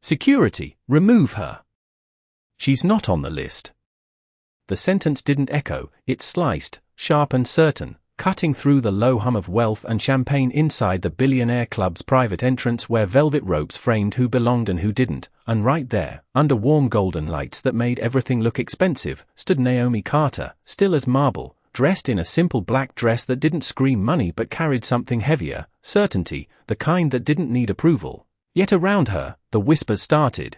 Security, remove her. She's not on the list. The sentence didn't echo, it sliced, sharp and certain, cutting through the low hum of wealth and champagne inside the Billionaire Club's private entrance where velvet ropes framed who belonged and who didn't, and right there, under warm golden lights that made everything look expensive, stood Naomi Carter, still as marble, dressed in a simple black dress that didn't scream money but carried something heavier, certainty, the kind that didn't need approval. Yet around her, the whispers started.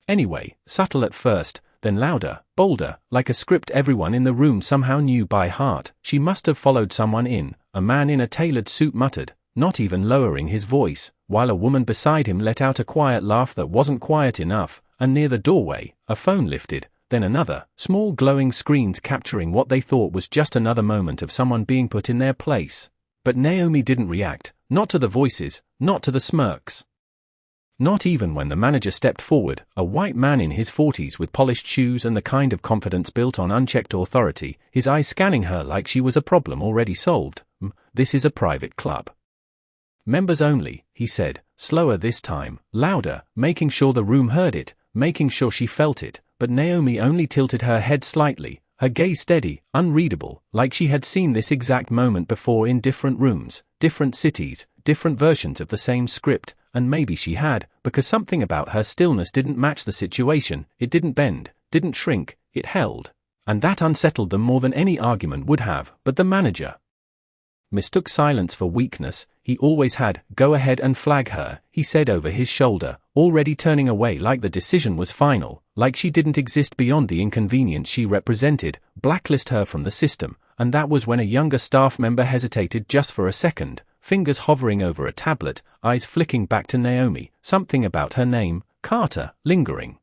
Anyway, subtle at first, then louder, bolder, like a script everyone in the room somehow knew by heart. She must have followed someone in. A man in a tailored suit muttered, not even lowering his voice, while a woman beside him let out a quiet laugh that wasn't quiet enough, and near the doorway, a phone lifted, then another, small glowing screens capturing what they thought was just another moment of someone being put in their place. But Naomi didn't react, not to the voices, not to the smirks. Not even when the manager stepped forward, a white man in his 40s with polished shoes and the kind of confidence built on unchecked authority, his eyes scanning her like she was a problem already solved. This is a private club. Members only, he said, slower this time, louder, making sure the room heard it, making sure she felt it, but Naomi only tilted her head slightly, her gaze steady, unreadable, like she had seen this exact moment before in different rooms, different cities, different versions of the same script. And maybe she had, because something about her stillness didn't match the situation, it didn't bend, didn't shrink, it held. And that unsettled them more than any argument would have, but the manager mistook silence for weakness. He always had. Go ahead and flag her, he said over his shoulder, already turning away like the decision was final, like she didn't exist beyond the inconvenience she represented. Blacklist her from the system. And that was when a younger staff member hesitated just for a second, fingers hovering over a tablet, eyes flicking back to Naomi, something about her name, Carter, lingering.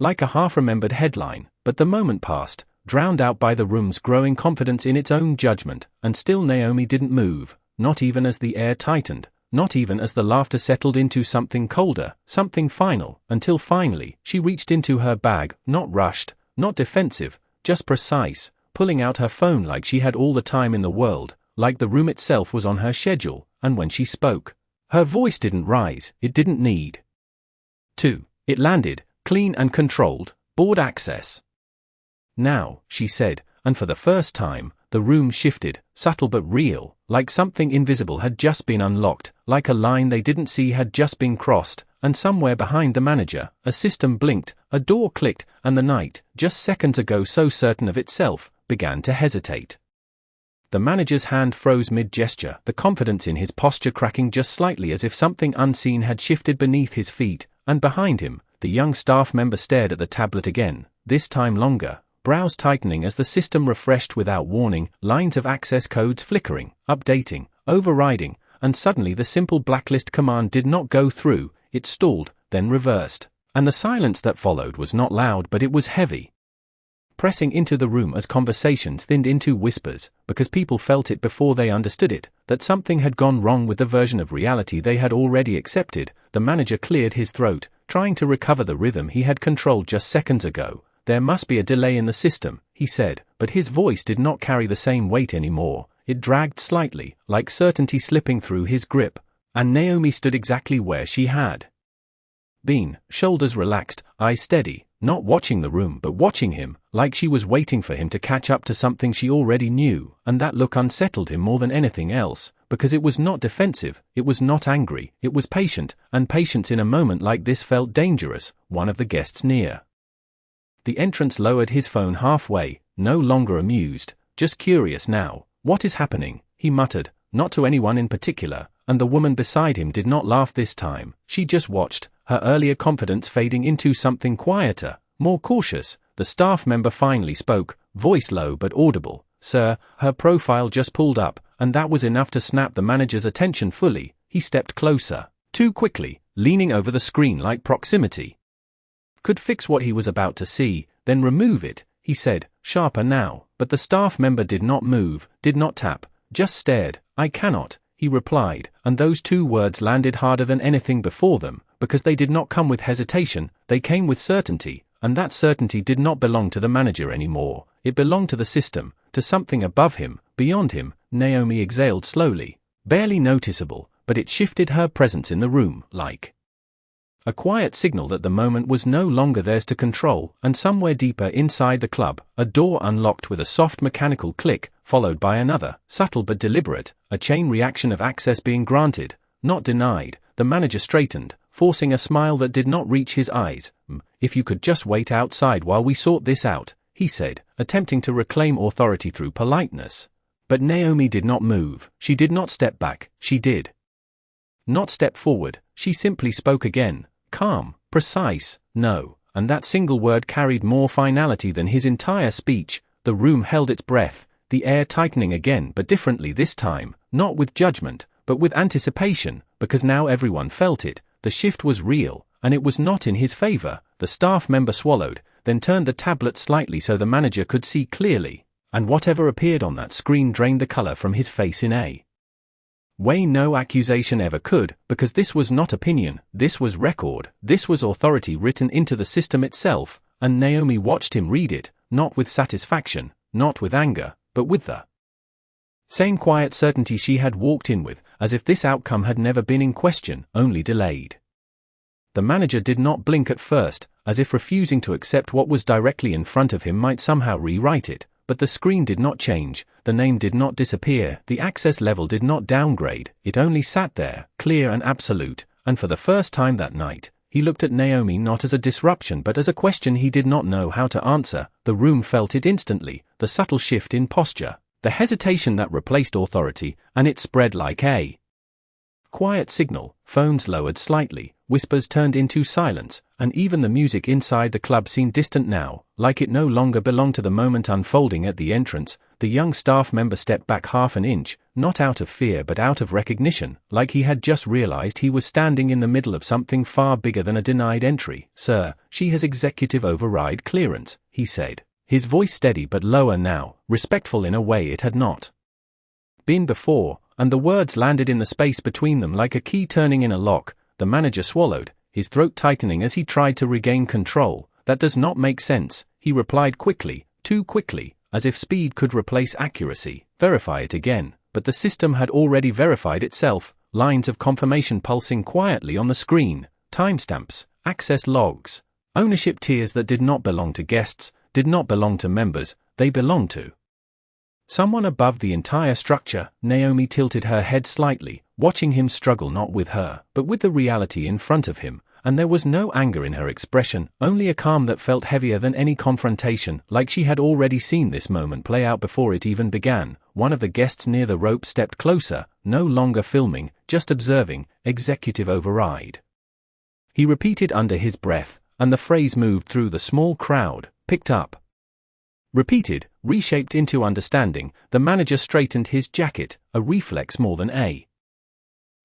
Like a half-remembered headline, but the moment passed, drowned out by the room's growing confidence in its own judgment, and still Naomi didn't move, not even as the air tightened, not even as the laughter settled into something colder, something final, until finally, she reached into her bag, not rushed, not defensive, just precise, pulling out her phone like she had all the time in the world, like the room itself was on her schedule, and when she spoke, her voice didn't rise, it didn't need to. It landed, clean and controlled, board access. Now, she said, and for the first time, the room shifted, subtle but real, like something invisible had just been unlocked, like a line they didn't see had just been crossed, and somewhere behind the manager, a system blinked, a door clicked, and the night, just seconds ago so certain of itself, began to hesitate. The manager's hand froze mid-gesture, the confidence in his posture cracking just slightly as if something unseen had shifted beneath his feet, and behind him, the young staff member stared at the tablet again, this time longer, brows tightening as the system refreshed without warning, lines of access codes flickering, updating, overriding, and suddenly the simple blacklist command did not go through, it stalled, then reversed, and the silence that followed was not loud but it was heavy. Pressing into the room as conversations thinned into whispers, because people felt it before they understood it, that something had gone wrong with the version of reality they had already accepted. The manager cleared his throat, trying to recover the rhythm he had controlled just seconds ago. There must be a delay in the system, he said, but his voice did not carry the same weight anymore. It dragged slightly, like certainty slipping through his grip, and Naomi stood exactly where she had been, shoulders relaxed, eyes steady, not watching the room but watching him, like she was waiting for him to catch up to something she already knew, and that look unsettled him more than anything else, because it was not defensive, it was not angry, it was patient, and patience in a moment like this felt dangerous. One of the guests near the entrance lowered his phone halfway, no longer amused, just curious now. What is happening? He muttered, not to anyone in particular, and the woman beside him did not laugh this time, she just watched, her earlier confidence fading into something quieter, more cautious. The staff member finally spoke, voice low but audible. Sir, her profile just pulled up, and that was enough to snap the manager's attention fully. He stepped closer, too quickly, leaning over the screen like proximity could fix what he was about to see, then remove it, he said, sharper now, but the staff member did not move, did not tap, just stared. I cannot, he replied, and those two words landed harder than anything before them, because they did not come with hesitation, they came with certainty, and that certainty did not belong to the manager anymore, it belonged to the system, to something above him, beyond him. Naomi exhaled slowly, barely noticeable, but it shifted her presence in the room, like a quiet signal that the moment was no longer theirs to control, and somewhere deeper inside the club, a door unlocked with a soft mechanical click, followed by another, subtle but deliberate, a chain reaction of access being granted, not denied. The manager straightened, forcing a smile that did not reach his eyes. "If you could just wait outside while we sort this out," he said, attempting to reclaim authority through politeness. But Naomi did not move. She did not step back. She did not step forward. She simply spoke again, calm, precise, "No," and that single word carried more finality than his entire speech. The room held its breath, the air tightening again, but differently this time, not with judgment, but with anticipation, because now everyone felt it. The shift was real, and it was not in his favor. The staff member swallowed, then turned the tablet slightly so the manager could see clearly, and whatever appeared on that screen drained the color from his face in a way no accusation ever could, because this was not opinion, this was record, this was authority written into the system itself, and Naomi watched him read it, not with satisfaction, not with anger, but with the same quiet certainty she had walked in with, as if this outcome had never been in question, only delayed. The manager did not blink at first, as if refusing to accept what was directly in front of him might somehow rewrite it, but the screen did not change, the name did not disappear, the access level did not downgrade, it only sat there, clear and absolute, and for the first time that night, he looked at Naomi not as a disruption but as a question he did not know how to answer. The room felt it instantly, the subtle shift in posture, the hesitation that replaced authority, and it spread like a quiet signal. Phones lowered slightly, whispers turned into silence, and even the music inside the club seemed distant now, like it no longer belonged to the moment unfolding at the entrance. The young staff member stepped back half an inch, not out of fear but out of recognition, like he had just realized he was standing in the middle of something far bigger than a denied entry. "Sir, she has executive override clearance," he said, his voice steady but lower now, respectful in a way it had not been before, and the words landed in the space between them like a key turning in a lock. The manager swallowed, his throat tightening as he tried to regain control. "That does not make sense," he replied quickly, too quickly, as if speed could replace accuracy. "Verify it again." But the system had already verified itself, lines of confirmation pulsing quietly on the screen, timestamps, access logs, ownership tiers that did not belong to guests, did not belong to members, they belonged to someone above the entire structure. Naomi tilted her head slightly, watching him struggle not with her, but with the reality in front of him, and there was no anger in her expression, only a calm that felt heavier than any confrontation, like she had already seen this moment play out before it even began. One of the guests near the rope stepped closer, no longer filming, just observing. "Executive override," he repeated under his breath, and the phrase moved through the small crowd, picked up, repeated, reshaped into understanding. The manager straightened his jacket, a reflex more than a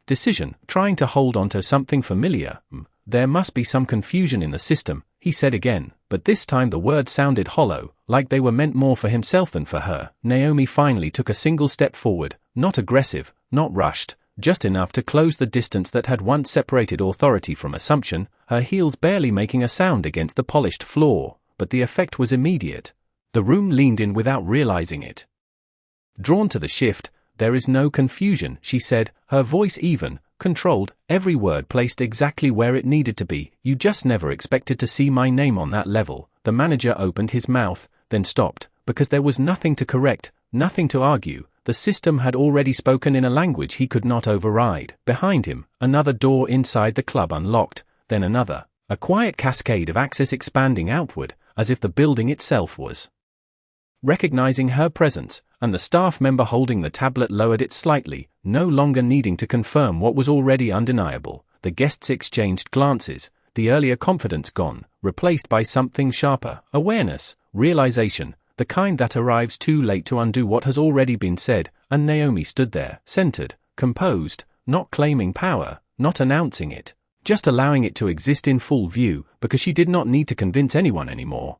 decision, trying to hold on to something familiar. "There must be some confusion in the system," he said again, but this time the words sounded hollow, like they were meant more for himself than for her. Naomi finally took a single step forward, not aggressive, not rushed, just enough to close the distance that had once separated authority from assumption, her heels barely making a sound against the polished floor, but the effect was immediate. The room leaned in without realizing it. Drawn to the shift, "There is no confusion," she said, her voice even, controlled, every word placed exactly where it needed to be. "You just never expected to see my name on that level." The manager opened his mouth, then stopped, because there was nothing to correct, nothing to argue. The system had already spoken in a language he could not override. Behind him, another door inside the club unlocked, then another, a quiet cascade of access expanding outward, as if the building itself was recognizing her presence, and the staff member holding the tablet lowered it slightly, no longer needing to confirm what was already undeniable. The guests exchanged glances, the earlier confidence gone, replaced by something sharper, awareness, realization, the kind that arrives too late to undo what has already been said. And Naomi stood there, centered, composed, not claiming power, not announcing it, just allowing it to exist in full view, because she did not need to convince anyone anymore.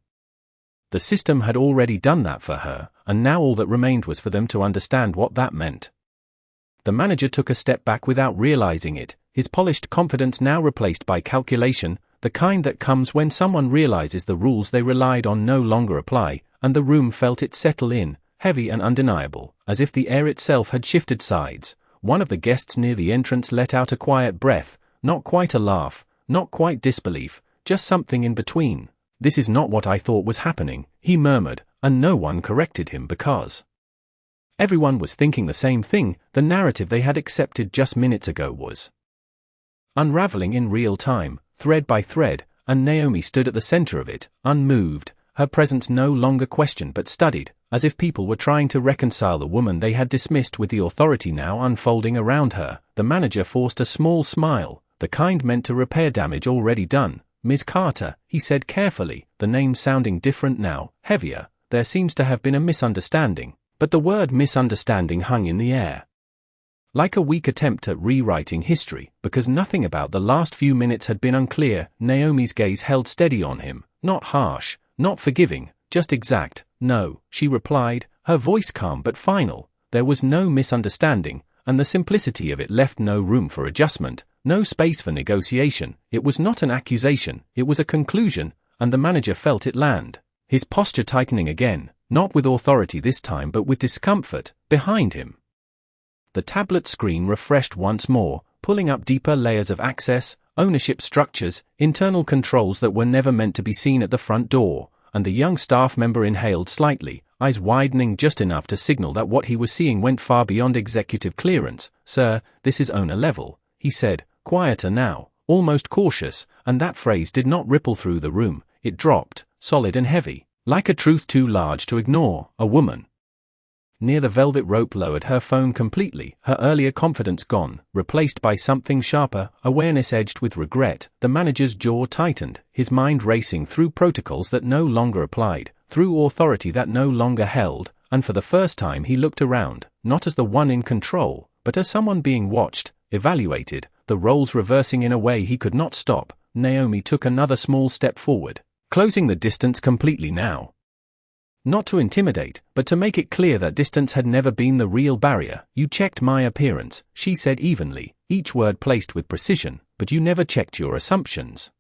The system had already done that for her, and now all that remained was for them to understand what that meant. The manager took a step back without realizing it, his polished confidence now replaced by calculation, the kind that comes when someone realizes the rules they relied on no longer apply, and the room felt it settle in, heavy and undeniable, as if the air itself had shifted sides. One of the guests near the entrance let out a quiet breath, not quite a laugh, not quite disbelief, just something in between. "This is not what I thought was happening," he murmured, and no one corrected him because everyone was thinking the same thing. The narrative they had accepted just minutes ago was unraveling in real time, thread by thread, and Naomi stood at the center of it, unmoved, her presence no longer questioned but studied, as if people were trying to reconcile the woman they had dismissed with the authority now unfolding around her. The manager forced a small smile, the kind meant to repair damage already done. "Ms. Carter," he said carefully, the name sounding different now, heavier. "There seems to have been a misunderstanding." But the word misunderstanding hung in the air, like a weak attempt at rewriting history, because nothing about the last few minutes had been unclear. Naomi's gaze held steady on him, not harsh, not forgiving, just exact. "No," she replied, her voice calm but final. "There was no misunderstanding, and the simplicity of it left no room for adjustment, no space for negotiation. It was not an accusation, it was a conclusion, and the manager felt it land, his posture tightening again, not with authority this time but with discomfort. Behind him, the tablet screen refreshed once more, pulling up deeper layers of access, ownership structures, internal controls that were never meant to be seen at the front door, and the young staff member inhaled slightly, eyes widening just enough to signal that what he was seeing went far beyond executive clearance. "Sir, this is owner level," he said, quieter now, almost cautious, and that phrase did not ripple through the room. It dropped, solid and heavy, like a truth too large to ignore. A woman near the velvet rope lowered her phone completely, her earlier confidence gone, replaced by something sharper, awareness edged with regret. The manager's jaw tightened, his mind racing through protocols that no longer applied, through authority that no longer held, and for the first time he looked around, not as the one in control, but as someone being watched, evaluated, the roles reversing in a way he could not stop. Naomi took another small step forward, closing the distance completely now. Not to intimidate, but to make it clear that distance had never been the real barrier. "You checked my appearance," she said evenly, each word placed with precision, "but you never checked your assumptions."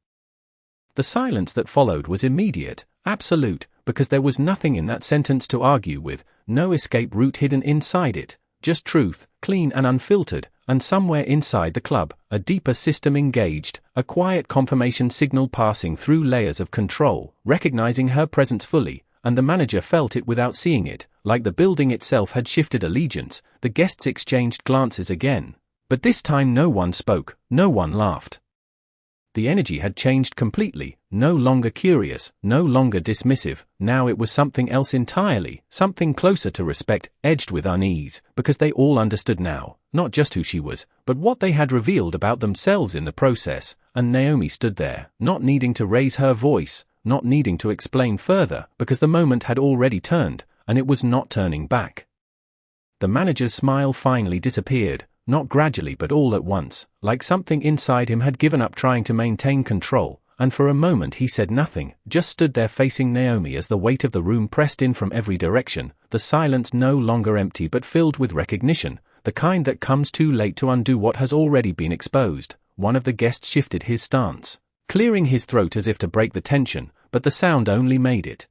The silence that followed was immediate, absolute, because there was nothing in that sentence to argue with, no escape route hidden inside it, just truth, clean and unfiltered, and somewhere inside the club, a deeper system engaged, a quiet confirmation signal passing through layers of control, recognizing her presence fully, and the manager felt it without seeing it, like the building itself had shifted allegiance. The guests exchanged glances again, but this time no one spoke, no one laughed. The energy had changed completely, no longer curious, no longer dismissive. Now it was something else entirely, something closer to respect, edged with unease, because they all understood now, not just who she was, but what they had revealed about themselves in the process. And Naomi stood there, not needing to raise her voice, not needing to explain further, because the moment had already turned, and it was not turning back. The manager's smile finally disappeared, not gradually but all at once, like something inside him had given up trying to maintain control, and for a moment he said nothing, just stood there facing Naomi as the weight of the room pressed in from every direction, the silence no longer empty but filled with recognition, the kind that comes too late to undo what has already been exposed. One of the guests shifted his stance, clearing his throat as if to break the tension, but the sound only made it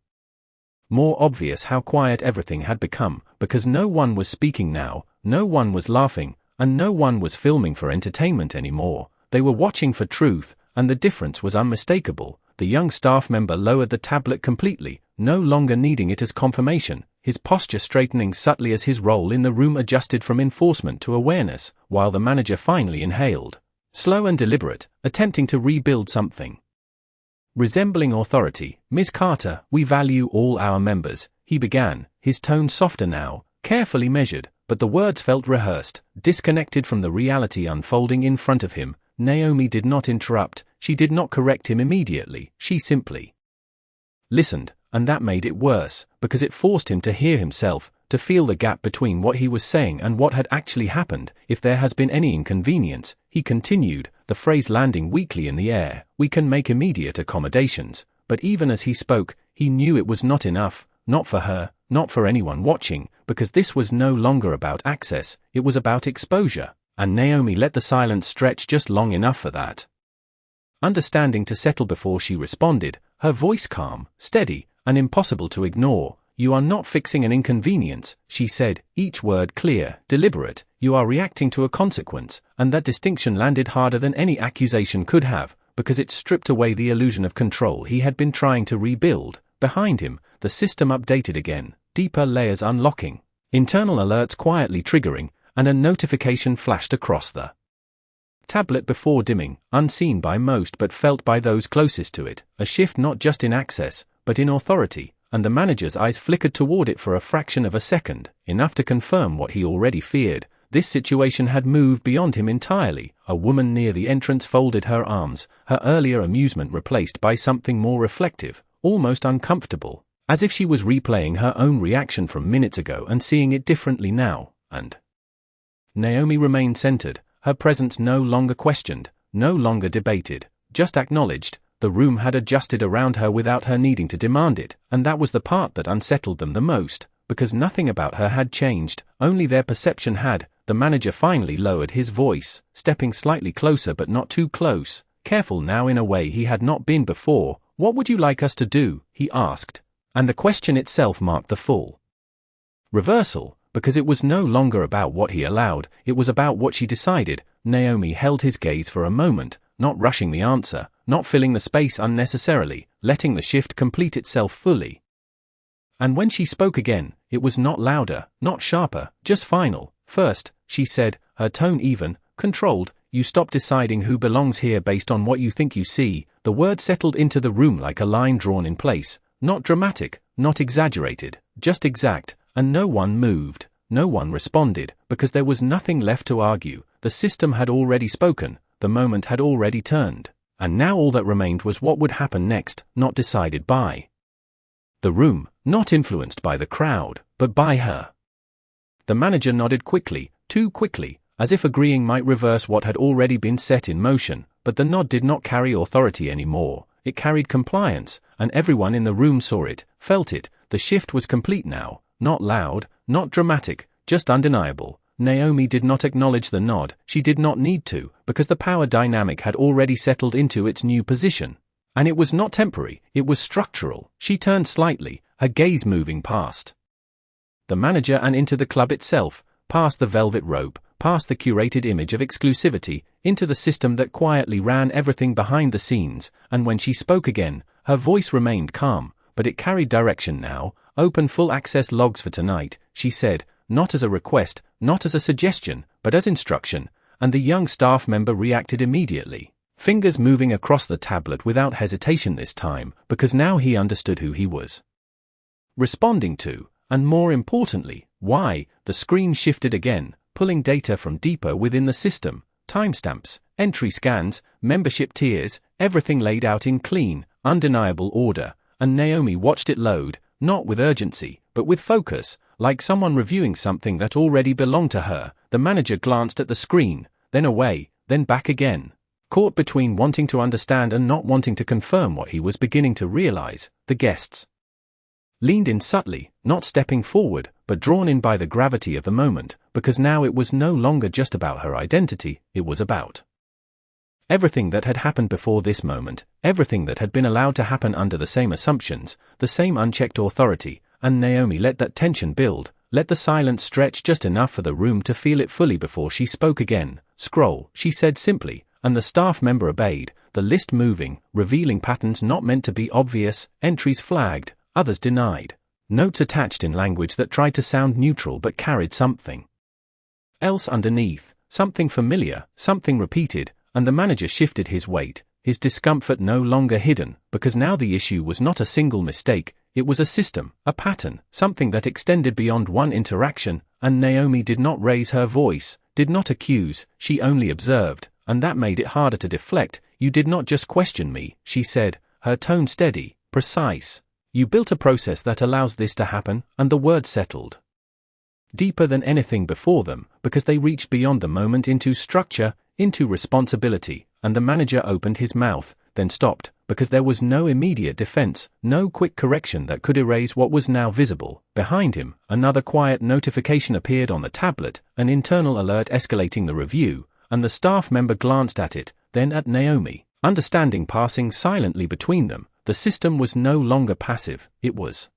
more obvious how quiet everything had become, because no one was speaking now, no one was laughing, and no one was filming for entertainment anymore. They were watching for truth, and the difference was unmistakable. The young staff member lowered the tablet completely, no longer needing it as confirmation, his posture straightening subtly as his role in the room adjusted from enforcement to awareness, while the manager finally inhaled, slow and deliberate, attempting to rebuild something resembling authority. "Ms. Carter, we value all our members," he began, his tone softer now, carefully measured, but the words felt rehearsed, disconnected from the reality unfolding in front of him. Naomi did not interrupt, she did not correct him immediately, she simply listened, and that made it worse, because it forced him to hear himself, to feel the gap between what he was saying and what had actually happened. "If there has been any inconvenience," he continued, the phrase landing weakly in the air, "we can make immediate accommodations." But even as he spoke, he knew it was not enough, not for her, not for anyone watching, because this was no longer about access, it was about exposure, and Naomi let the silence stretch just long enough for that understanding to settle before she responded, her voice calm, steady, and impossible to ignore. "You are not fixing an inconvenience," she said, each word clear, deliberate. "You are reacting to a consequence," and that distinction landed harder than any accusation could have, because it stripped away the illusion of control he had been trying to rebuild. Behind him, the system updated again, deeper layers unlocking, internal alerts quietly triggering, and a notification flashed across the tablet before dimming, unseen by most but felt by those closest to it, a shift not just in access, but in authority, and the manager's eyes flickered toward it for a fraction of a second, enough to confirm what he already feared. This situation had moved beyond him entirely. A woman near the entrance folded her arms, her earlier amusement replaced by something more reflective, almost uncomfortable, as if she was replaying her own reaction from minutes ago and seeing it differently now, and Naomi remained centered, her presence no longer questioned, no longer debated, just acknowledged. The room had adjusted around her without her needing to demand it, and that was the part that unsettled them the most, because nothing about her had changed, only their perception had. The manager finally lowered his voice, stepping slightly closer but not too close, careful now in a way he had not been before. "What would you like us to do?" he asked, and the question itself marked the full reversal, because it was no longer about what he allowed, it was about what she decided. Naomi held his gaze for a moment, not rushing the answer, not filling the space unnecessarily, letting the shift complete itself fully. And when she spoke again, it was not louder, not sharper, just final. "First," she said, her tone even, controlled, "you stop deciding who belongs here based on what you think you see." The word settled into the room like a line drawn in place, not dramatic, not exaggerated, just exact, and no one moved, no one responded, because there was nothing left to argue. The system had already spoken, the moment had already turned, and now all that remained was what would happen next, not decided by the room, not influenced by the crowd, but by her. The manager nodded quickly, too quickly, as if agreeing might reverse what had already been set in motion, but the nod did not carry authority anymore. It carried compliance, and everyone in the room saw it, felt it. The shift was complete now, not loud, not dramatic, just undeniable. Naomi did not acknowledge the nod, she did not need to, because the power dynamic had already settled into its new position. And it was not temporary, it was structural. She turned slightly, her gaze moving past the manager and into the club itself, past the velvet rope, past the curated image of exclusivity, into the system that quietly ran everything behind the scenes. And when she spoke again, her voice remained calm, but it carried direction now. "Open full access logs for tonight," she said, not as a request, not as a suggestion, but as instruction, and the young staff member reacted immediately, fingers moving across the tablet without hesitation this time, because now he understood who he was responding to, and more importantly, why. The screen shifted again, pulling data from deeper within the system, timestamps, entry scans, membership tiers, everything laid out in clean, undeniable order, and Naomi watched it load, not with urgency, but with focus, like someone reviewing something that already belonged to her. The manager glanced at the screen, then away, then back again, caught between wanting to understand and not wanting to confirm what he was beginning to realize. The guests leaned in subtly, not stepping forward, but drawn in by the gravity of the moment, because now it was no longer just about her identity, it was about everything that had happened before this moment, everything that had been allowed to happen under the same assumptions, the same unchecked authority. And Naomi let that tension build, let the silence stretch just enough for the room to feel it fully before she spoke again. "Scroll," she said simply, and the staff member obeyed, the list moving, revealing patterns not meant to be obvious, entries flagged, others denied, notes attached in language that tried to sound neutral but carried something else underneath, something familiar, something repeated. And the manager shifted his weight, his discomfort no longer hidden, because now the issue was not a single mistake, it was a system, a pattern, something that extended beyond one interaction. And Naomi did not raise her voice, did not accuse, she only observed, and that made it harder to deflect. "You did not just question me," she said, her tone steady, precise. "You built a process that allows this to happen," and the words settled deeper than anything before them, because they reached beyond the moment into structure, into responsibility. And the manager opened his mouth, then stopped, because there was no immediate defense, no quick correction that could erase what was now visible. Behind him, another quiet notification appeared on the tablet, an internal alert escalating the review, and the staff member glanced at it, then at Naomi, understanding passing silently between them. The system was no longer passive, it was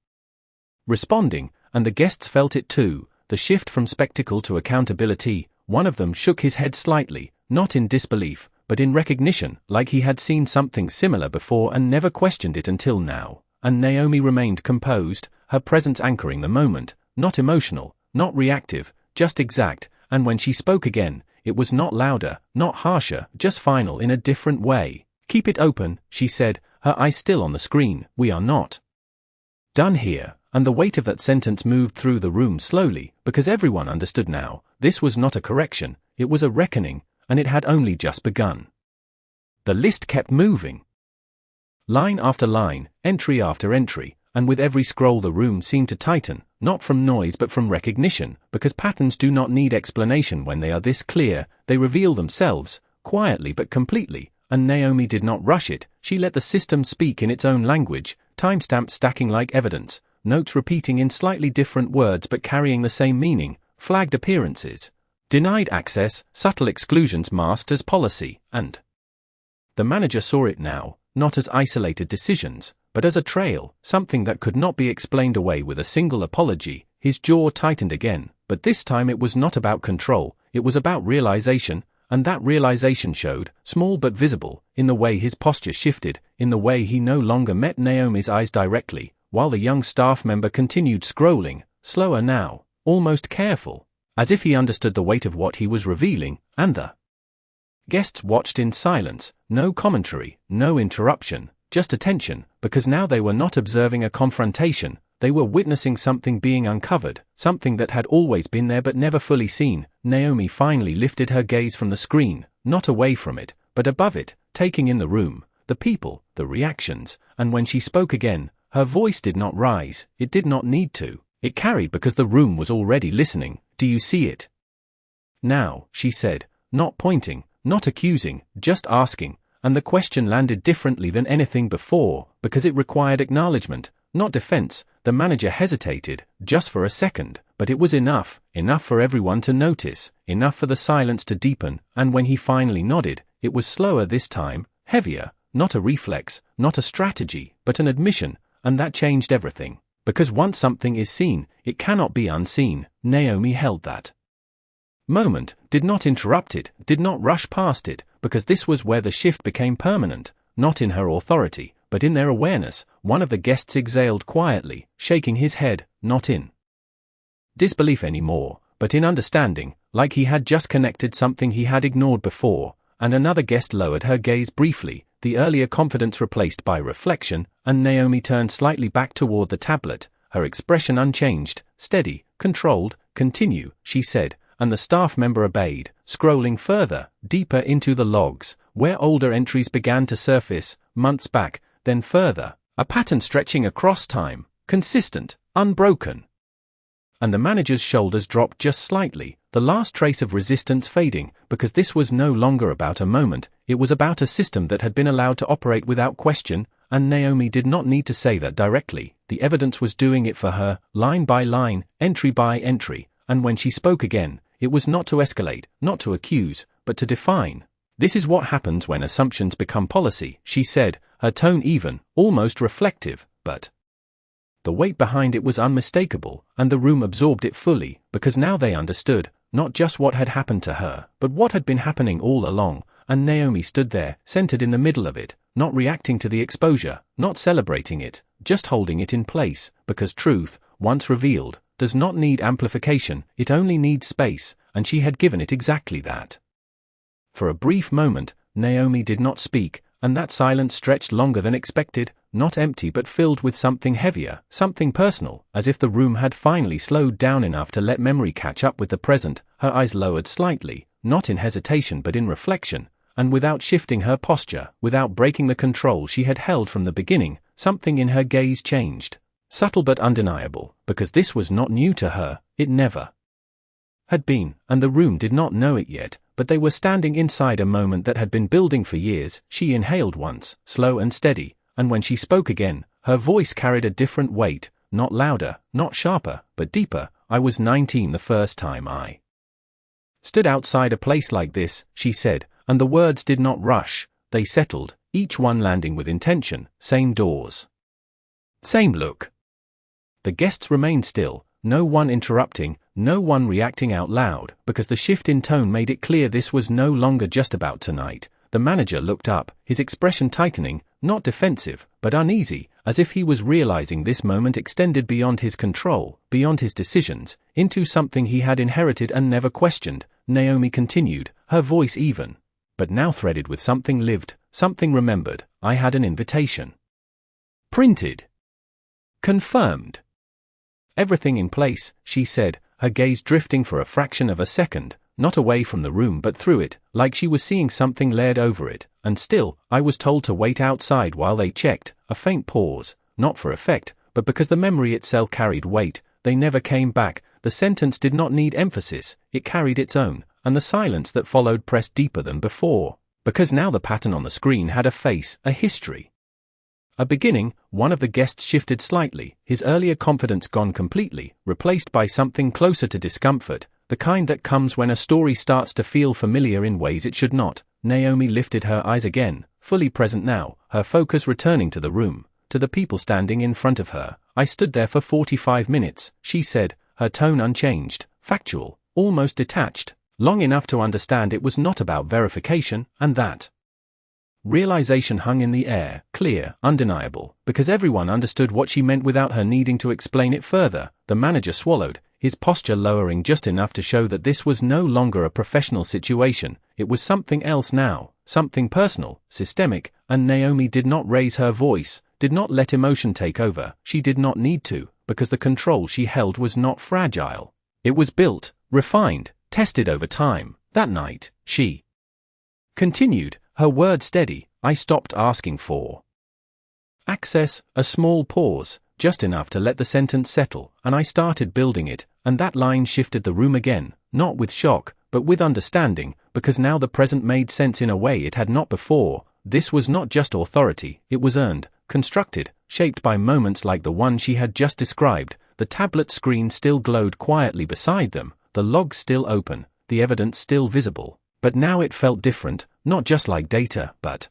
responding, and the guests felt it too, the shift from spectacle to accountability. One of them shook his head slightly, not in disbelief, but in recognition, like he had seen something similar before and never questioned it until now. And Naomi remained composed, her presence anchoring the moment, not emotional, not reactive, just exact, and when she spoke again, it was not louder, not harsher, just final in a different way. "Keep it open," she said, her eyes still on the screen. "We are not done here." And the weight of that sentence moved through the room slowly, because everyone understood now, this was not a correction, it was a reckoning, and it had only just begun. The list kept moving. Line after line, entry after entry, and with every scroll the room seemed to tighten, not from noise but from recognition, because patterns do not need explanation when they are this clear, they reveal themselves, quietly but completely, and Naomi did not rush it, she let the system speak in its own language, timestamps stacking like evidence, notes repeating in slightly different words but carrying the same meaning, flagged appearances, denied access, subtle exclusions masked as policy, and the manager saw it now, not as isolated decisions, but as a trail, something that could not be explained away with a single apology. His jaw tightened again, but this time it was not about control, it was about realization, and that realization showed, small but visible, in the way his posture shifted, in the way he no longer met Naomi's eyes directly, while the young staff member continued scrolling, slower now, almost careful, as if he understood the weight of what he was revealing, and the guests watched in silence, no commentary, no interruption, just attention, because now they were not observing a confrontation, they were witnessing something being uncovered, something that had always been there but never fully seen. Naomi finally lifted her gaze from the screen, not away from it, but above it, taking in the room, the people, the reactions, and when she spoke again, her voice did not rise, it did not need to, it carried because the room was already listening. "Do you see it now?" she said, not pointing, not accusing, just asking, and the question landed differently than anything before, because it required acknowledgement, not defense. The manager hesitated, just for a second, but it was enough for everyone to notice, enough for the silence to deepen, and when he finally nodded, it was slower this time, heavier, not a reflex, not a strategy, but an admission, and that changed everything. Because once something is seen, it cannot be unseen. Naomi held that moment, did not interrupt it, did not rush past it, because this was where the shift became permanent, not in her authority, but in their awareness. One of the guests exhaled quietly, shaking his head, not in disbelief anymore, but in understanding, like he had just connected something he had ignored before, and another guest lowered her gaze briefly, the earlier confidence replaced by reflection, and Naomi turned slightly back toward the tablet, her expression unchanged, steady, controlled. "Continue," she said, and the staff member obeyed, scrolling further, deeper into the logs, where older entries began to surface, months back, then further, a pattern stretching across time, consistent, unbroken. And the manager's shoulders dropped just slightly, the last trace of resistance fading, because this was no longer about a moment, it was about a system that had been allowed to operate without question, and Naomi did not need to say that directly, the evidence was doing it for her, line by line, entry by entry, and when she spoke again, it was not to escalate, not to accuse, but to define. "This is what happens when assumptions become policy," she said, her tone even, almost reflective, but the weight behind it was unmistakable, and the room absorbed it fully, because now they understood, not just what had happened to her, but what had been happening all along, and Naomi stood there, centered in the middle of it, not reacting to the exposure, not celebrating it, just holding it in place, because truth, once revealed, does not need amplification, it only needs space, and she had given it exactly that. For a brief moment, Naomi did not speak, and that silence stretched longer than expected, not empty but filled with something heavier, something personal, as if the room had finally slowed down enough to let memory catch up with the present. Her eyes lowered slightly, not in hesitation but in reflection, and without shifting her posture, without breaking the control she had held from the beginning, something in her gaze changed. Subtle but undeniable, because this was not new to her, it never had been, and the room did not know it yet, but they were standing inside a moment that had been building for years. She inhaled once, slow and steady, and when she spoke again, her voice carried a different weight, not louder, not sharper, but deeper. "I was 19 the first time I stood outside a place like this," she said, and the words did not rush, they settled, each one landing with intention, same doors, same look. The guests remained still, no one interrupting, no one reacting out loud, because the shift in tone made it clear this was no longer just about tonight, The manager looked up, his expression tightening, not defensive, but uneasy, as if he was realizing this moment extended beyond his control, beyond his decisions, into something he had inherited and never questioned. Naomi continued, her voice even, but now threaded with something lived, something remembered. I had an invitation. Printed. Confirmed. Everything in place, she said, her gaze drifting for a fraction of a second, not away from the room but through it, like she was seeing something layered over it. And still, I was told to wait outside while they checked. A faint pause, not for effect, but because the memory itself carried weight. They never came back. The sentence did not need emphasis, it carried its own, and the silence that followed pressed deeper than before. Because now the pattern on the screen had a face, a history. A beginning. One of the guests shifted slightly, his earlier confidence gone completely, replaced by something closer to discomfort, the kind that comes when a story starts to feel familiar in ways it should not. Naomi lifted her eyes again, fully present now, her focus returning to the room, to the people standing in front of her. I stood there for 45 minutes, she said, her tone unchanged, factual, almost detached, long enough to understand it was not about verification, and that realization hung in the air, clear, undeniable, because everyone understood what she meant without her needing to explain it further. The manager swallowed, his posture lowering just enough to show that this was no longer a professional situation. It was something else now, something personal, systemic, and Naomi did not raise her voice, did not let emotion take over. She did not need to, because the control she held was not fragile. It was built, refined, tested over time. That night, she continued, her words steady. I stopped asking for access, a small pause, just enough to let the sentence settle, and I started building it, and that line shifted the room again, not with shock, but with understanding, because now the present made sense in a way it had not before. This was not just authority, it was earned, constructed, shaped by moments like the one she had just described. The tablet screen still glowed quietly beside them, the logs still open, the evidence still visible, but now it felt different, not just like data, but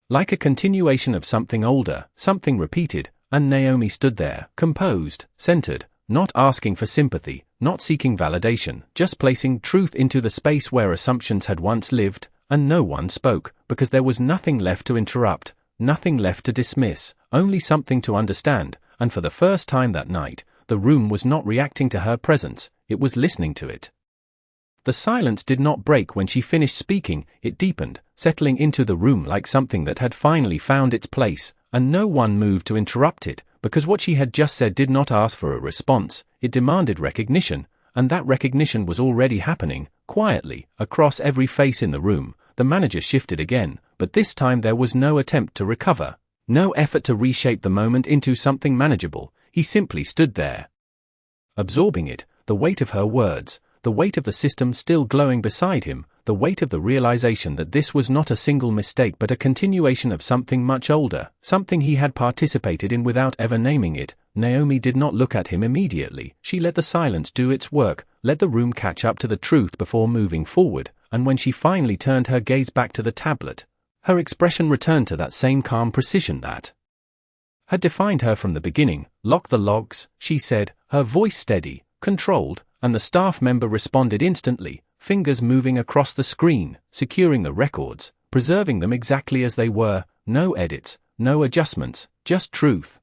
like a continuation of something older, something repeated. And Naomi stood there, composed, centered, not asking for sympathy, not seeking validation, just placing truth into the space where assumptions had once lived. And no one spoke, because there was nothing left to interrupt, nothing left to dismiss, only something to understand. And for the first time that night, the room was not reacting to her presence, it was listening to it. The silence did not break when she finished speaking, it deepened, settling into the room like something that had finally found its place, and no one moved to interrupt it, because what she had just said did not ask for a response, it demanded recognition, and that recognition was already happening, quietly, across every face in the room. The manager shifted again, but this time there was no attempt to recover, no effort to reshape the moment into something manageable. He simply stood there, absorbing it, the weight of her words, the weight of the system still glowing beside him, the weight of the realization that this was not a single mistake but a continuation of something much older, something he had participated in without ever naming it. Naomi did not look at him immediately. She let the silence do its work, let the room catch up to the truth before moving forward, and when she finally turned her gaze back to the tablet, her expression returned to that same calm precision that had defined her from the beginning. Lock the logs, she said, her voice steady, controlled, and the staff member responded instantly, fingers moving across the screen, securing the records, preserving them exactly as they were, no edits, no adjustments, just truth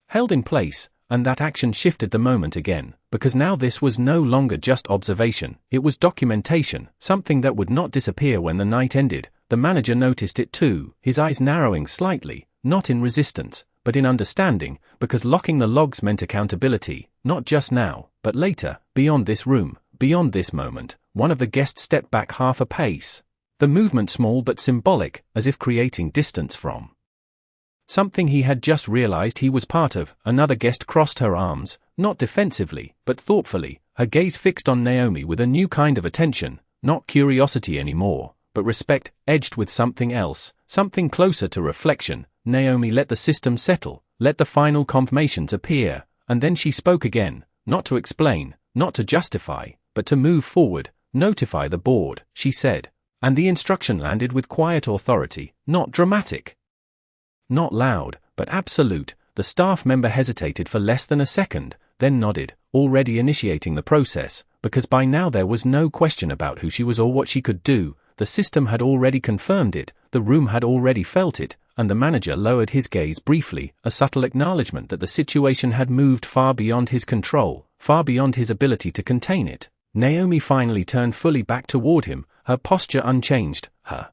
held in place. And that action shifted the moment again, because now this was no longer just observation, it was documentation, something that would not disappear when the night ended. The manager noticed it too, his eyes narrowing slightly, not in resistance, but in understanding, because locking the logs meant accountability, not just now, but later, beyond this room, beyond this moment. One of the guests stepped back half a pace, the movement small but symbolic, as if creating distance from something he had just realized he was part of. Another guest crossed her arms, not defensively, but thoughtfully, her gaze fixed on Naomi with a new kind of attention, not curiosity anymore, but respect, edged with something else, something closer to reflection. Naomi let the system settle, let the final confirmations appear, and then she spoke again, not to explain, not to justify, but to move forward. Notify the board, she said, and the instruction landed with quiet authority, not dramatic, not loud, but absolute. The staff member hesitated for less than a second, then nodded, already initiating the process, because by now there was no question about who she was or what she could do. the system had already confirmed it, the room had already felt it, and the manager lowered his gaze briefly, a subtle acknowledgement that the situation had moved far beyond his control, far beyond his ability to contain it. Naomi finally turned fully back toward him, her posture unchanged, her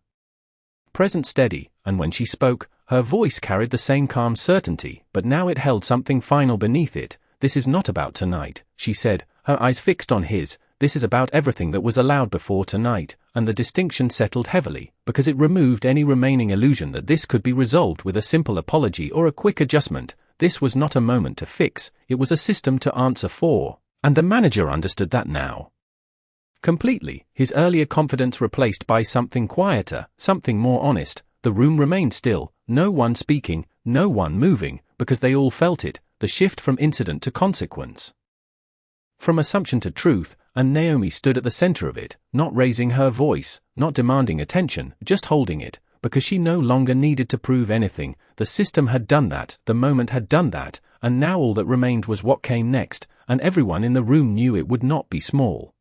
presence steady, and when she spoke, her voice carried the same calm certainty, but now it held something final beneath it. "This is not about tonight," she said, her eyes fixed on his. "This is about everything that was allowed before tonight," and the distinction settled heavily, because it removed any remaining illusion that this could be resolved with a simple apology or a quick adjustment. This was not a moment to fix, it was a system to answer for, and the manager understood that now. Completely, his earlier confidence replaced by something quieter, something more honest. The room remained still, no one speaking, no one moving, because they all felt it, the shift from incident to consequence, from assumption to truth, and Naomi stood at the center of it, not raising her voice, not demanding attention, just holding it, because she no longer needed to prove anything. The system had done that, the moment had done that, and now all that remained was what came next, and everyone in the room knew it would not be small.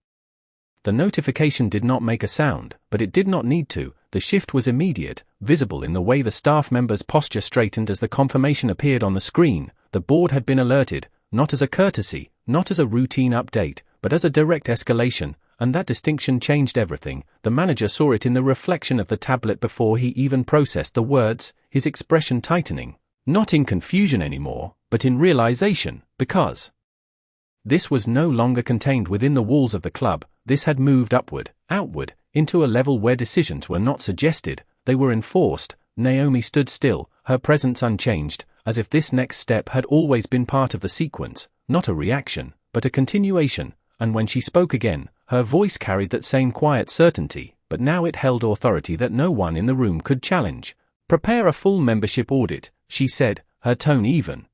The notification did not make a sound, but it did not need to. The shift was immediate, visible in the way the staff member's posture straightened as the confirmation appeared on the screen. The board had been alerted, not as a courtesy, not as a routine update, but as a direct escalation, and that distinction changed everything. The manager saw it in the reflection of the tablet before he even processed the words, his expression tightening, not in confusion anymore, but in realization, because this was no longer contained within the walls of the club. This had moved upward, outward, into a level where decisions were not suggested, they were enforced. Naomi stood still, her presence unchanged, as if this next step had always been part of the sequence, not a reaction, but a continuation, and when she spoke again, her voice carried that same quiet certainty, but now it held authority that no one in the room could challenge. "Prepare a full membership audit," she said, her tone even,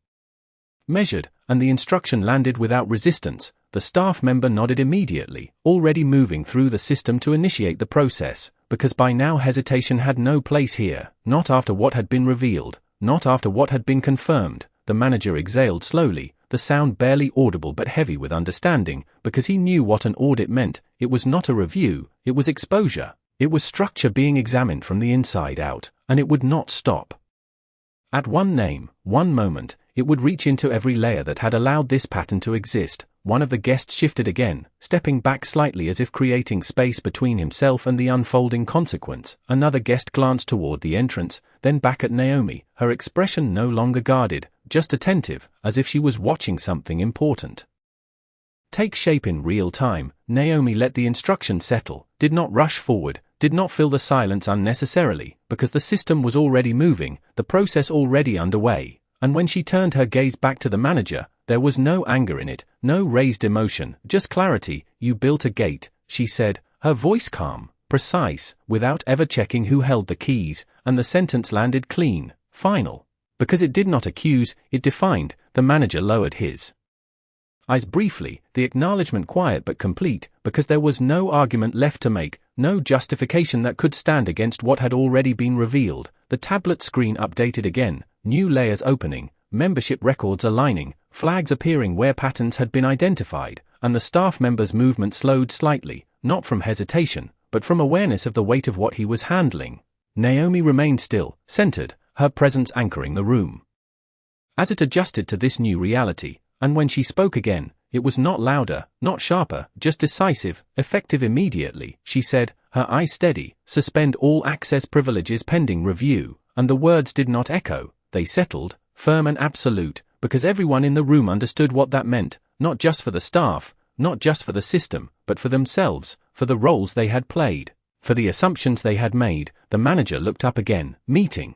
measured, and the instruction landed without resistance. The staff member nodded immediately, already moving through the system to initiate the process, because by now hesitation had no place here, not after what had been revealed, not after what had been confirmed. The manager exhaled slowly, the sound barely audible but heavy with understanding, because he knew what an audit meant. It was not a review, it was exposure, it was structure being examined from the inside out, and it would not stop. At one name, one moment, it would reach into every layer that had allowed this pattern to exist. One of the guests shifted again, stepping back slightly as if creating space between himself and the unfolding consequence. Another guest glanced toward the entrance, then back at Naomi, her expression no longer guarded, just attentive, as if she was watching something important take shape in real time. Naomi let the instruction settle, did not rush forward, did not fill the silence unnecessarily, because the system was already moving, the process already underway. And when she turned her gaze back to the manager, there was no anger in it, no raised emotion, just clarity. "You built a gate," she said, her voice calm, precise, without ever checking who held the keys, and the sentence landed clean, final. Because it did not accuse, it defined. The manager lowered his eyes briefly, the acknowledgement quiet but complete, because there was no argument left to make, no justification that could stand against what had already been revealed. The tablet screen updated again, new layers opening, membership records aligning, flags appearing where patterns had been identified, and the staff member's movement slowed slightly, not from hesitation, but from awareness of the weight of what he was handling. Naomi remained still, centered, her presence anchoring the room as it adjusted to this new reality. And when she spoke again, it was not louder, not sharper, just decisive, effective immediately. She said, her eyes steady, "Suspend all access privileges pending review," and the words did not echo, they settled, firm and absolute, because everyone in the room understood what that meant, not just for the staff, not just for the system, but for themselves, for the roles they had played, for the assumptions they had made. The manager looked up again, meeting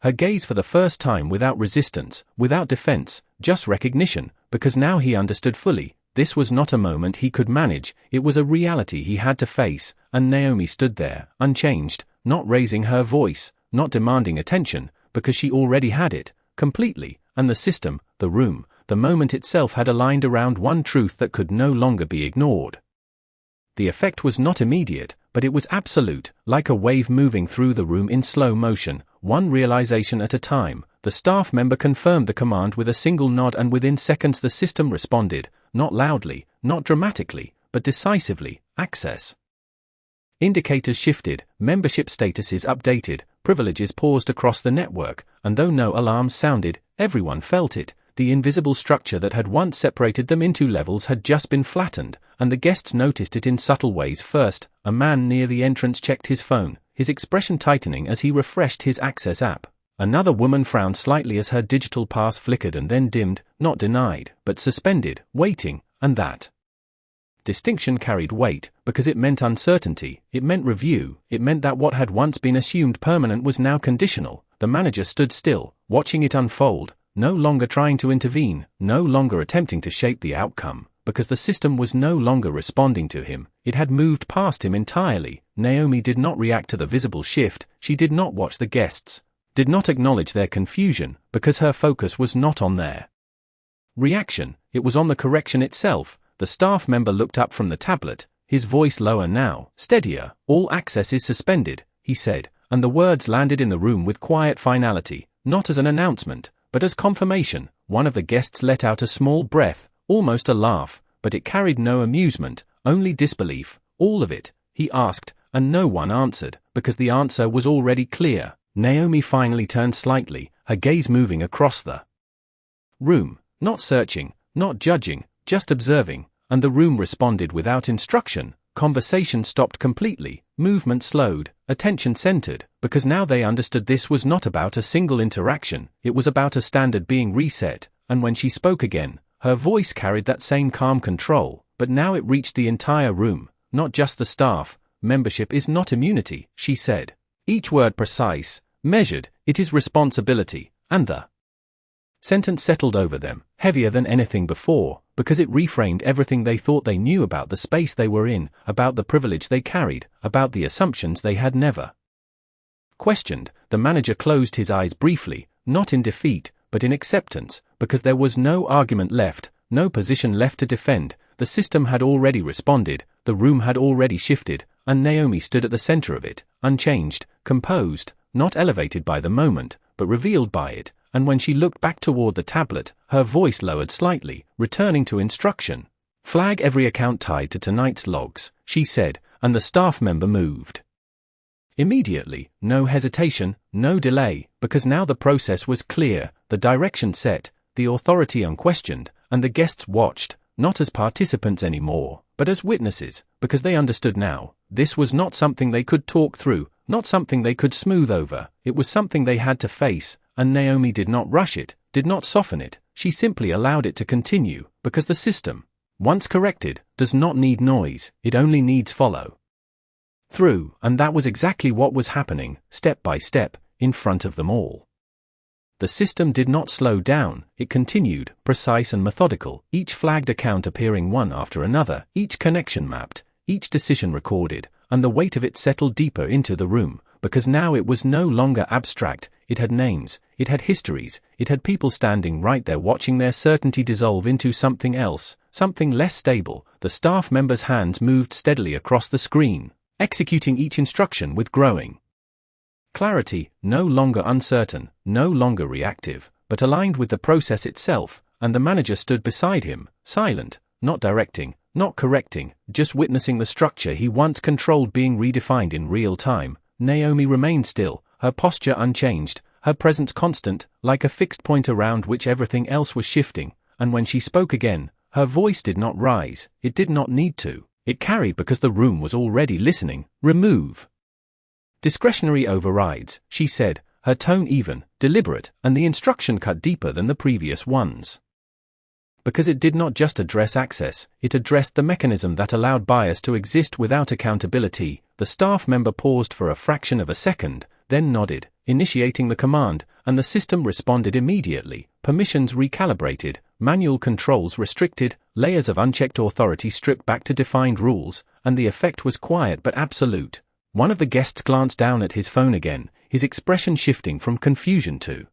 her gaze for the first time without resistance, without defense, just recognition, because now he understood fully. This was not a moment he could manage, it was a reality he had to face, and Naomi stood there, unchanged, not raising her voice, not demanding attention, because she already had it, completely, and the system, the room, the moment itself had aligned around one truth that could no longer be ignored. The effect was not immediate, but it was absolute, like a wave moving through the room in slow motion, one realization at a time. The staff member confirmed the command with a single nod, and within seconds the system responded, not loudly, not dramatically, but decisively. Access Indicators shifted, membership statuses updated, privileges paused across the network, and though no alarms sounded, everyone felt it. The invisible structure that had once separated them into levels had just been flattened, and the guests noticed it in subtle ways. First, a man near the entrance checked his phone, his expression tightening as he refreshed his Access app. Another woman frowned slightly as her digital pass flickered and then dimmed, not denied, but suspended, waiting, and that distinction carried weight, because it meant uncertainty, it meant review, it meant that what had once been assumed permanent was now conditional. The manager stood still, watching it unfold, no longer trying to intervene, no longer attempting to shape the outcome, because the system was no longer responding to him, it had moved past him entirely. Naomi did not react to the visible shift, she did not watch the guests, did not acknowledge their confusion, because her focus was not on their reaction, it was on the correction itself. The staff member looked up from the tablet, his voice lower now, steadier. "All access is suspended," he said, and the words landed in the room with quiet finality, not as an announcement, but as confirmation. One of the guests let out a small breath, almost a laugh, but it carried no amusement, only disbelief. "All of it?" he asked, and no one answered, because the answer was already clear. Naomi finally turned slightly, her gaze moving across the room, not searching, not judging, just observing, and the room responded without instruction. Conversation stopped completely, movement slowed, attention centered, because now they understood this was not about a single interaction, it was about a standard being reset, and when she spoke again, her voice carried that same calm control, but now it reached the entire room, not just the staff. "Membership is not immunity," she said. Each word precise, measured, it is responsibility, and the sentence settled over them, heavier than anything before, because it reframed everything they thought they knew about the space they were in, about the privilege they carried, about the assumptions they had never questioned. The manager closed his eyes briefly, not in defeat, but in acceptance, because there was no argument left, no position left to defend. The system had already responded, the room had already shifted, and Naomi stood at the center of it, unchanged, composed, not elevated by the moment, but revealed by it. And when she looked back toward the tablet, her voice lowered slightly, returning to instruction. "Flag every account tied to tonight's logs," she said, and the staff member moved immediately, no hesitation, no delay, because now the process was clear, the direction set, the authority unquestioned, and the guests watched, not as participants anymore, but as witnesses, because they understood now, this was not something they could talk through, not something they could smooth over, it was something they had to face. And Naomi did not rush it, did not soften it, she simply allowed it to continue, because the system, once corrected, does not need noise, it only needs follow through, and that was exactly what was happening, step by step, in front of them all. The system did not slow down, it continued, precise and methodical, each flagged account appearing one after another, each connection mapped, each decision recorded, and the weight of it settled deeper into the room, because now it was no longer abstract, it had names, it had histories, it had people standing right there watching their certainty dissolve into something else, something less stable. The staff member's hands moved steadily across the screen, executing each instruction with growing clarity, no longer uncertain, no longer reactive, but aligned with the process itself, and the manager stood beside him, silent, not directing, not correcting, just witnessing the structure he once controlled being redefined in real time. Naomi remained still, her posture unchanged, her presence constant, like a fixed point around which everything else was shifting, and when she spoke again, her voice did not rise, it did not need to, it carried because the room was already listening. "Remove discretionary overrides," she said, her tone even, deliberate, and the instruction cut deeper than the previous ones. Because it did not just address access, it addressed the mechanism that allowed bias to exist without accountability. The staff member paused for a fraction of a second, then nodded, initiating the command, and the system responded immediately, permissions recalibrated, manual controls restricted, layers of unchecked authority stripped back to defined rules, and the effect was quiet but absolute. One of the guests glanced down at his phone again, his expression shifting from confusion to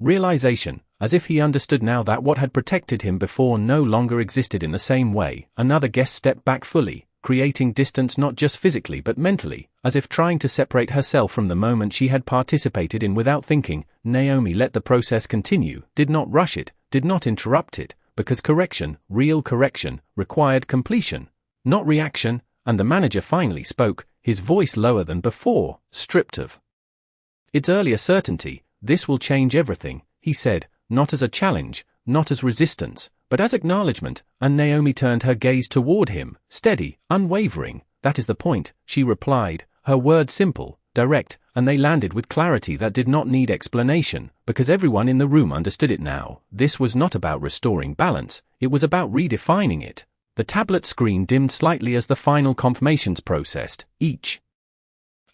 realization, as if he understood now that what had protected him before no longer existed in the same way. Another guest stepped back fully, creating distance not just physically but mentally, as if trying to separate herself from the moment she had participated in without thinking. Naomi let the process continue, did not rush it, did not interrupt it, because correction, real correction, required completion, not reaction, and the manager finally spoke, his voice lower than before, stripped of its earlier certainty. "This will change everything," he said, not as a challenge, not as resistance, but as acknowledgement, and Naomi turned her gaze toward him, steady, unwavering. "That is the point," she replied, her words simple, direct, and they landed with clarity that did not need explanation, because everyone in the room understood it now. This was not about restoring balance, it was about redefining it. The tablet screen dimmed slightly as the final confirmations processed, each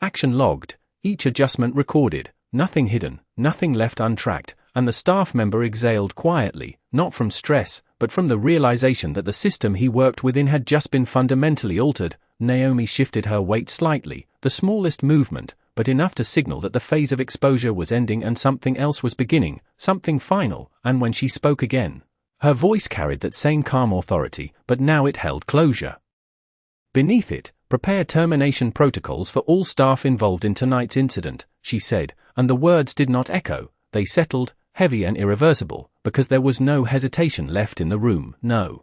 action logged, each adjustment recorded, nothing hidden, nothing left untracked, and the staff member exhaled quietly, not from stress, but from the realization that the system he worked within had just been fundamentally altered. Naomi shifted her weight slightly, the smallest movement, but enough to signal that the phase of exposure was ending and something else was beginning, something final, and when she spoke again, her voice carried that same calm authority, but now it held closure. Beneath it, "Prepare termination protocols for all staff involved in tonight's incident," she said, and the words did not echo, they settled, heavy and irreversible, because there was no hesitation left in the room, no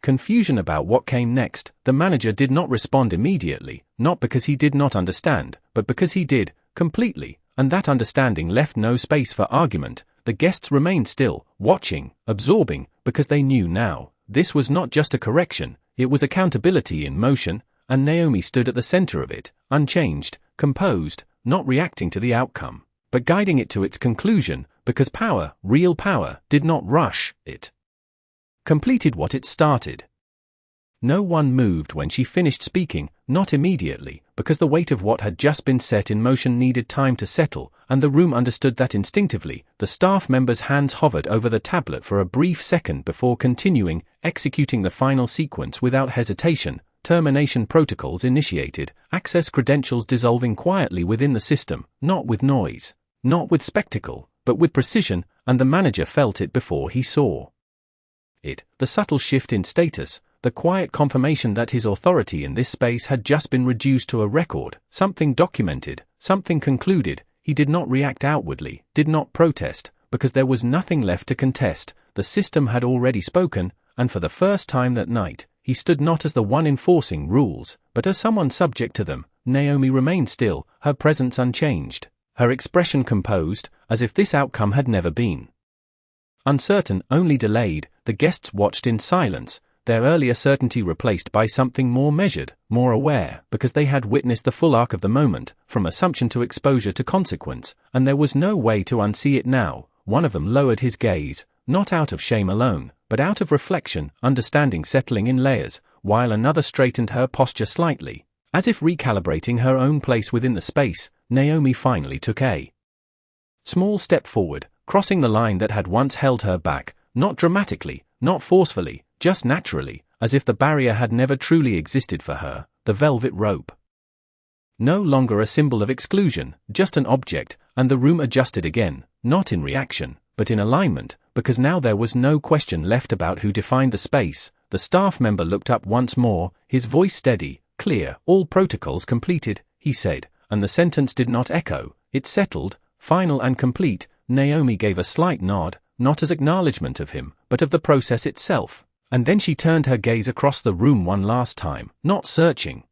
confusion about what came next. The manager did not respond immediately, not because he did not understand, but because he did, completely, and that understanding left no space for argument. The guests remained still, watching, absorbing, because they knew now, this was not just a correction, it was accountability in motion, and Naomi stood at the center of it, unchanged, composed, not reacting to the outcome, but guiding it to its conclusion, because power, real power, did not rush, it completed what it started. No one moved when she finished speaking, not immediately, because the weight of what had just been set in motion needed time to settle, and the room understood that instinctively. The staff member's hands hovered over the tablet for a brief second before continuing, executing the final sequence without hesitation. Termination protocols initiated, access credentials dissolving quietly within the system, not with noise, not with spectacle, but with precision, and the manager felt it before he saw it. The subtle shift in status, the quiet confirmation that his authority in this space had just been reduced to a record, something documented, something concluded. He did not react outwardly, did not protest, because there was nothing left to contest. The system had already spoken, and for the first time that night, he stood not as the one enforcing rules, but as someone subject to them. Naomi remained still, her presence unchanged, her expression composed, as if this outcome had never been uncertain, only delayed. The guests watched in silence, their earlier certainty replaced by something more measured, more aware, because they had witnessed the full arc of the moment, from assumption to exposure to consequence, and there was no way to unsee it now. One of them lowered his gaze, not out of shame alone, but out of reflection, understanding settling in layers, while another straightened her posture slightly, as if recalibrating her own place within the space. Naomi finally took a small step forward, crossing the line that had once held her back, not dramatically, not forcefully, just naturally, as if the barrier had never truly existed for her. The velvet rope, no longer a symbol of exclusion, just an object, and the room adjusted again, not in reaction, but in alignment, because now there was no question left about who defined the space. The staff member looked up once more, his voice steady, clear. "All protocols completed," he said, and the sentence did not echo, it settled, final and complete. Naomi gave a slight nod, not as acknowledgement of him, but of the process itself, and then she turned her gaze across the room one last time, not searching,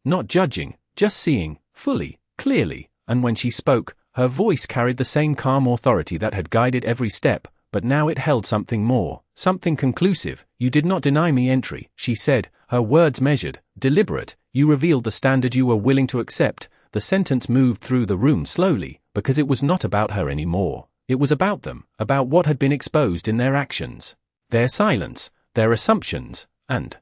not judging, just seeing, fully, clearly, and when she spoke, her voice carried the same calm authority that had guided every step, but now it held something more, something conclusive. "You did not deny me entry," she said, her words measured, deliberate. "You revealed the standard you were willing to accept." The sentence moved through the room slowly, because it was not about her anymore. It was about them, about what had been exposed in their actions, their silence, their assumptions, and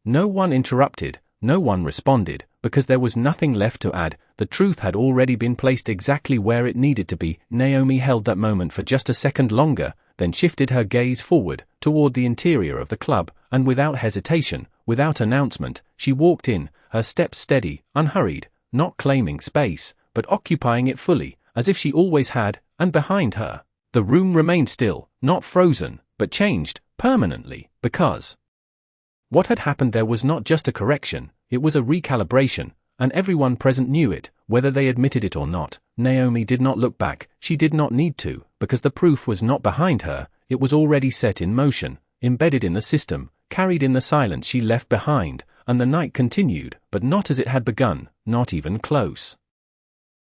no one interrupted, no one responded, because there was nothing left to add. The truth had already been placed exactly where it needed to be. Naomi held that moment for just a second longer, then shifted her gaze forward, toward the interior of the club, and without hesitation, without announcement, she walked in, her steps steady, unhurried, not claiming space, but occupying it fully, as if she always had. And behind her, the room remained still, not frozen, but changed, permanently, because what had happened there was not just a correction, it was a recalibration, and everyone present knew it, whether they admitted it or not. Naomi did not look back, she did not need to, because the proof was not behind her, it was already set in motion, embedded in the system, carried in the silence she left behind, and the night continued, but not as it had begun, not even close.